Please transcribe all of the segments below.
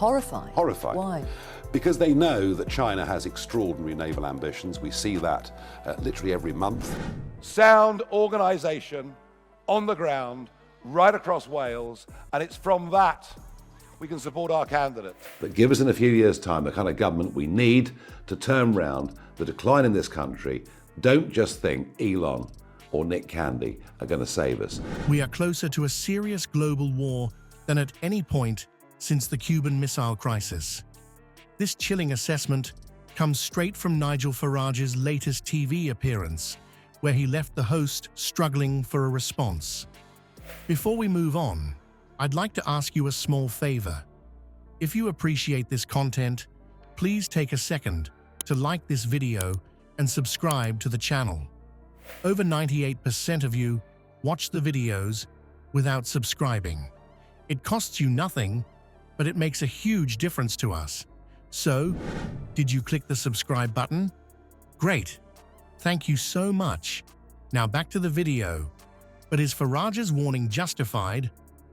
horrified. Horrified. Why? Because they know that China has extraordinary naval ambitions. We see that literally every month. Sound organisation on the ground, right across Wales, and it's from that we can support our candidate. But give us in a few years' time the kind of government we need to turn round the decline in this country. Don't just think Elon or Nick Candy are going to save us. We are closer to a serious global war than at any point since the Cuban Missile Crisis. This chilling assessment comes straight from Nigel Farage's latest TV appearance, where he left the host struggling for a response. Before we move on, I'd like to ask you a small favor. If you appreciate this content, please take a second to like this video and subscribe to the channel. Over 98% of you watch the videos without subscribing. It costs you nothing, but it makes a huge difference to us. So, did you click the subscribe button? Great. Thank you so much. Now back to the video. But is Farage's warning justified,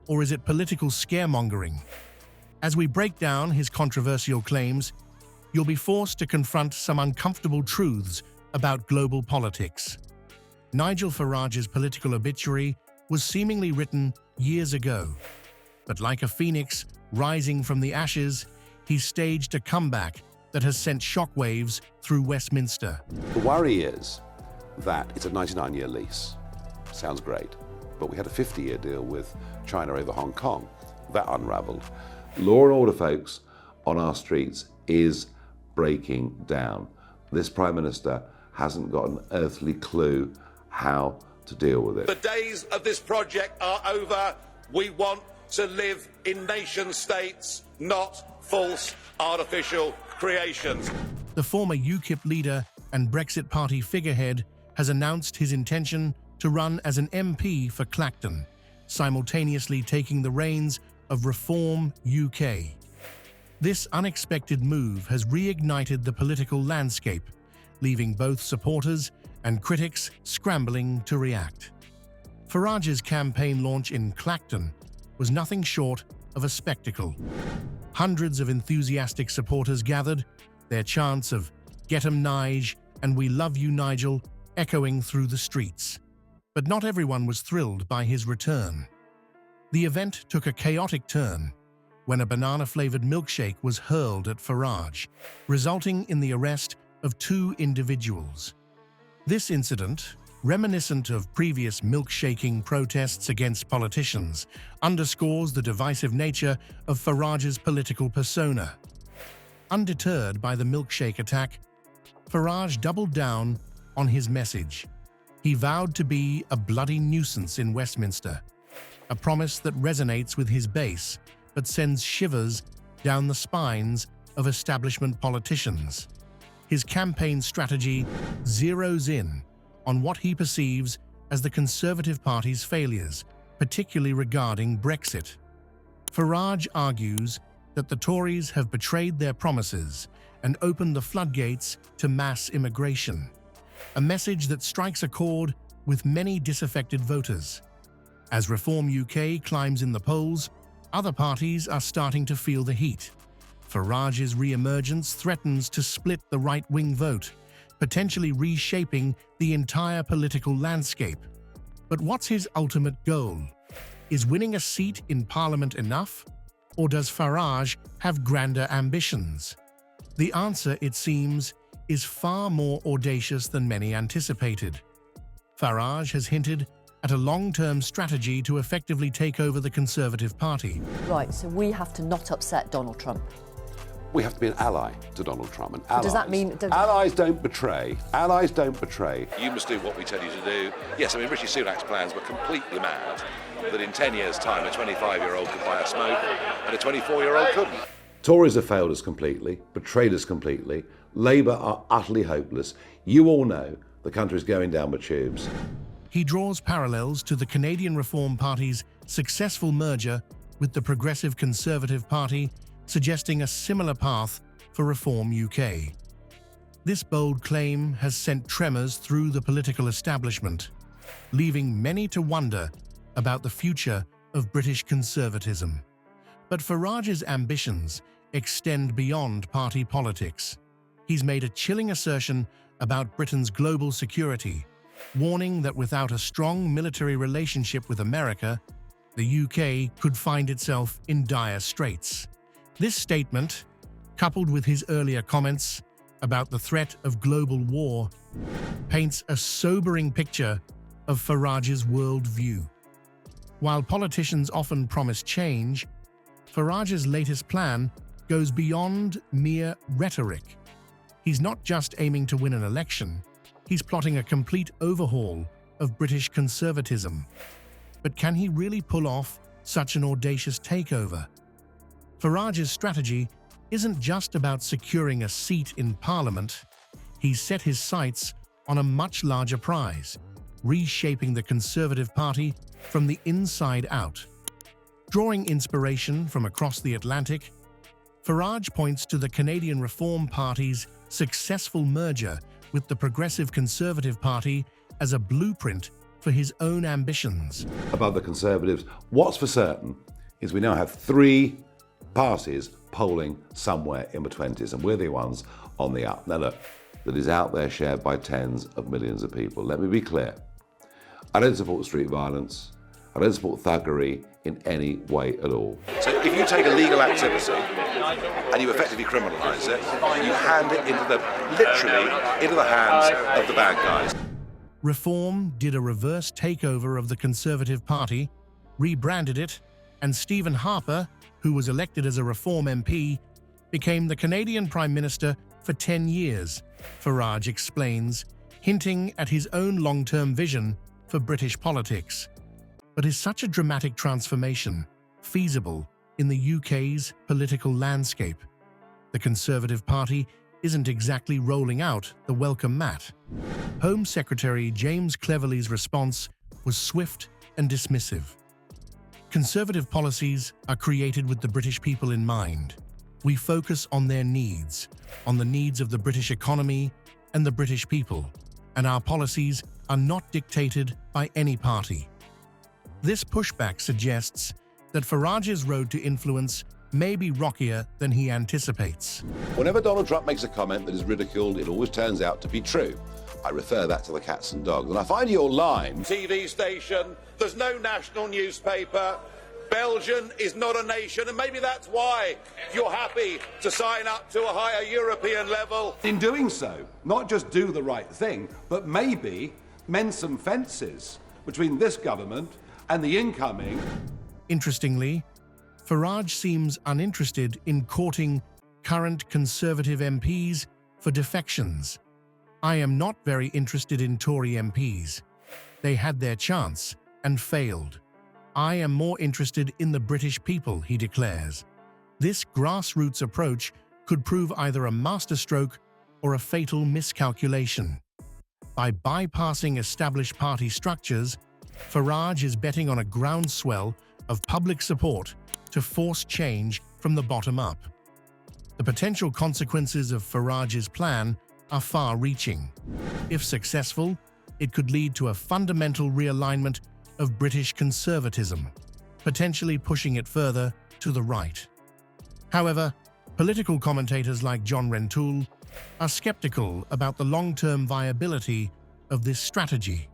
or is it political scaremongering? As we break down his controversial claims, you'll be forced to confront some uncomfortable truths about global politics. Nigel Farage's political obituary was seemingly written years ago. But like a phoenix rising from the ashes, he's staged a comeback that has sent shockwaves through Westminster. The worry is that it's a 99-year lease. Sounds great. But we had a 50-year deal with China over Hong Kong. That unraveled. Law and order, folks, on our streets is breaking down. This Prime Minister hasn't got an earthly clue how to deal with it. The days of this project are over. We want to live in nation states, not false artificial creations. The former UKIP leader and Brexit Party figurehead has announced his intention to run as an MP for Clacton, simultaneously taking the reins of Reform UK. This unexpected move has reignited the political landscape, leaving both supporters and critics scrambling to react. Farage's campaign launch in Clacton was nothing short of a spectacle. Hundreds of enthusiastic supporters gathered, their chants of "Get 'em Nige" and "We love you, Nigel" echoing through the streets. But not everyone was thrilled by his return. The event took a chaotic turn when a banana-flavored milkshake was hurled at Farage, resulting in the arrest of 2 individuals. This incident, reminiscent of previous milkshaking protests against politicians, underscores the divisive nature of Farage's political persona. Undeterred by the milkshake attack, Farage doubled down on his message. He vowed to be a bloody nuisance in Westminster, a promise that resonates with his base but sends shivers down the spines of establishment politicians. His campaign strategy zeroes in on what he perceives as the Conservative Party's failures, particularly regarding Brexit. Farage argues that the Tories have betrayed their promises and opened the floodgates to mass immigration, a message that strikes a chord with many disaffected voters. As Reform UK climbs in the polls, other parties are starting to feel the heat. Farage's re-emergence threatens to split the right-wing vote, potentially reshaping the entire political landscape. But what's his ultimate goal? Is winning a seat in Parliament enough? Or does Farage have grander ambitions? The answer, it seems, is far more audacious than many anticipated. Farage has hinted at a long-term strategy to effectively take over the Conservative Party. Right, so we have to not upset Donald Trump. We have to be an ally to Donald Trump. And allies, does that mean... Allies don't betray. Allies don't betray. You must do what we tell you to do. Yes, I mean, Rishi Sunak's plans were completely mad, that in 10 years' time, a 25-year-old could buy a smoke and a 24-year-old couldn't. Tories have failed us completely, betrayed us completely. Labour are utterly hopeless. You all know the country's going down with tubes. He draws parallels to the Canadian Reform Party's successful merger with the Progressive Conservative Party, suggesting a similar path for Reform UK. This bold claim has sent tremors through the political establishment, leaving many to wonder about the future of British conservatism. But Farage's ambitions extend beyond party politics. He's made a chilling assertion about Britain's global security, warning that without a strong military relationship with America, the UK could find itself in dire straits. This statement, coupled with his earlier comments about the threat of global war, paints a sobering picture of Farage's worldview. While politicians often promise change, Farage's latest plan goes beyond mere rhetoric. He's not just aiming to win an election, he's plotting a complete overhaul of British conservatism. But can he really pull off such an audacious takeover? Farage's strategy isn't just about securing a seat in Parliament. He's set his sights on a much larger prize, reshaping the Conservative Party from the inside out. Drawing inspiration from across the Atlantic, Farage points to the Canadian Reform Party's successful merger with the Progressive Conservative Party as a blueprint for his own ambitions. Above the Conservatives, what's for certain is we now have 3 parties polling somewhere in the 20s, and we're the ones on the up. Now look, that is out there shared by tens of millions of people. Let me be clear. I don't support street violence. I don't support thuggery in any way at all. So if you take a legal activity and you effectively criminalise it, you hand it literally into the hands of the bad guys. Reform did a reverse takeover of the Conservative Party, rebranded it, and Stephen Harper, who was elected as a Reform MP, became the Canadian Prime Minister for 10 years, Farage explains, hinting at his own long-term vision for British politics. But is such a dramatic transformation feasible in the UK's political landscape? The Conservative Party isn't exactly rolling out the welcome mat. Home Secretary James Cleverly's response was swift and dismissive. Conservative policies are created with the British people in mind. We focus on their needs, on the needs of the British economy and the British people, and our policies are not dictated by any party. This pushback suggests that Farage's road to influence may be rockier than he anticipates. Whenever Donald Trump makes a comment that is ridiculed, it always turns out to be true. I refer that to the cats and dogs. And I find your line... TV station, there's no national newspaper, Belgium is not a nation, and maybe that's why you're happy to sign up to a higher European level. In doing so, not just do the right thing, but maybe mend some fences between this government and the incoming. Interestingly, Farage seems uninterested in courting current Conservative MPs for defections. I am not very interested in Tory MPs. They had their chance and failed. I am more interested in the British people, he declares. This grassroots approach could prove either a masterstroke or a fatal miscalculation. By bypassing established party structures, Farage is betting on a groundswell of public support to force change from the bottom up. The potential consequences of Farage's plan are far-reaching. If successful, it could lead to a fundamental realignment of British conservatism, potentially pushing it further to the right. However, political commentators like John Rentoul are skeptical about the long-term viability of this strategy.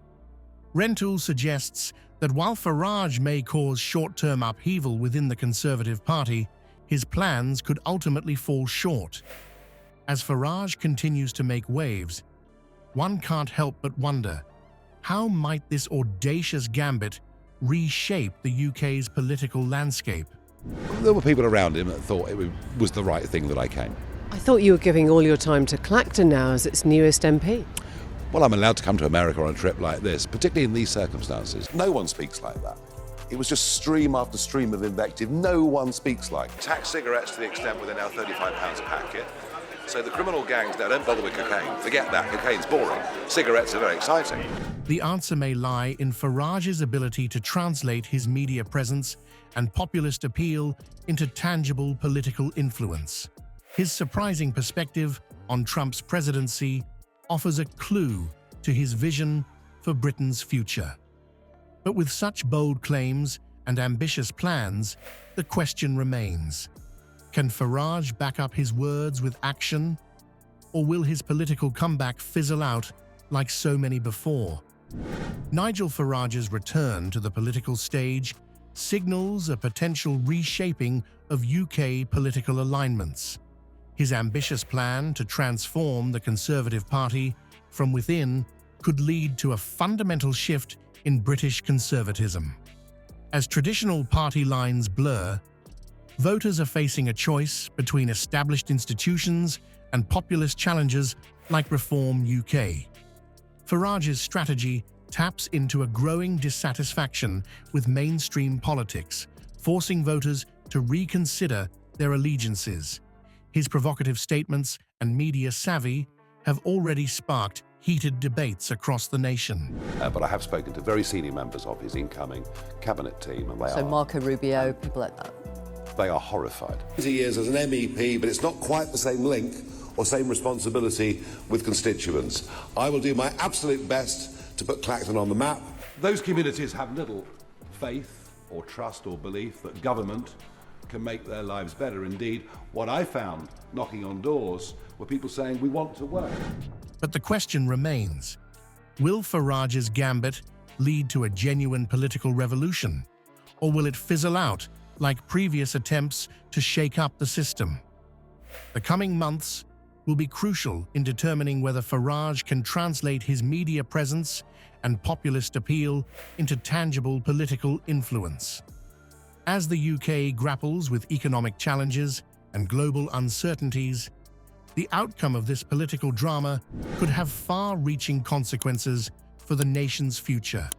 Rentoul suggests that while Farage may cause short-term upheaval within the Conservative Party, his plans could ultimately fall short. As Farage continues to make waves, one can't help but wonder, how might this audacious gambit reshape the UK's political landscape? There were people around him that thought it was the right thing that I came. I thought you were giving all your time to Clacton now as its newest MP. Well, I'm allowed to come to America on a trip like this, particularly in these circumstances. No one speaks like that. It was just stream after stream of invective. No one speaks like. Tax cigarettes to the extent where they're now £35 a packet. So the criminal gangs now don't bother with cocaine. Forget that, cocaine's boring. Cigarettes are very exciting. The answer may lie in Farage's ability to translate his media presence and populist appeal into tangible political influence. His surprising perspective on Trump's presidency offers a clue to his vision for Britain's future. But with such bold claims and ambitious plans, the question remains: Can Farage back up his words with action? Or will his political comeback fizzle out like so many before? Nigel Farage's return to the political stage signals a potential reshaping of UK political alignments. His ambitious plan to transform the Conservative Party from within could lead to a fundamental shift in British conservatism. As traditional party lines blur, voters are facing a choice between established institutions and populist challenges like Reform UK. Farage's strategy taps into a growing dissatisfaction with mainstream politics, forcing voters to reconsider their allegiances. His provocative statements and media savvy have already sparked heated debates across the nation. But I have spoken to very senior members of his incoming cabinet team, and So Marco Rubio, people like that. they are horrified. 20 years as an MEP, but it's not quite the same link or same responsibility with constituents. I will do my absolute best to put Clacton on the map. Those communities have little faith or trust or belief that government can make their lives better. Indeed, what I found knocking on doors were people saying, we want to work. But the question remains, will Farage's gambit lead to a genuine political revolution? Or will it fizzle out like previous attempts to shake up the system? The coming months will be crucial in determining whether Farage can translate his media presence and populist appeal into tangible political influence. As the UK grapples with economic challenges and global uncertainties, the outcome of this political drama could have far-reaching consequences for the nation's future.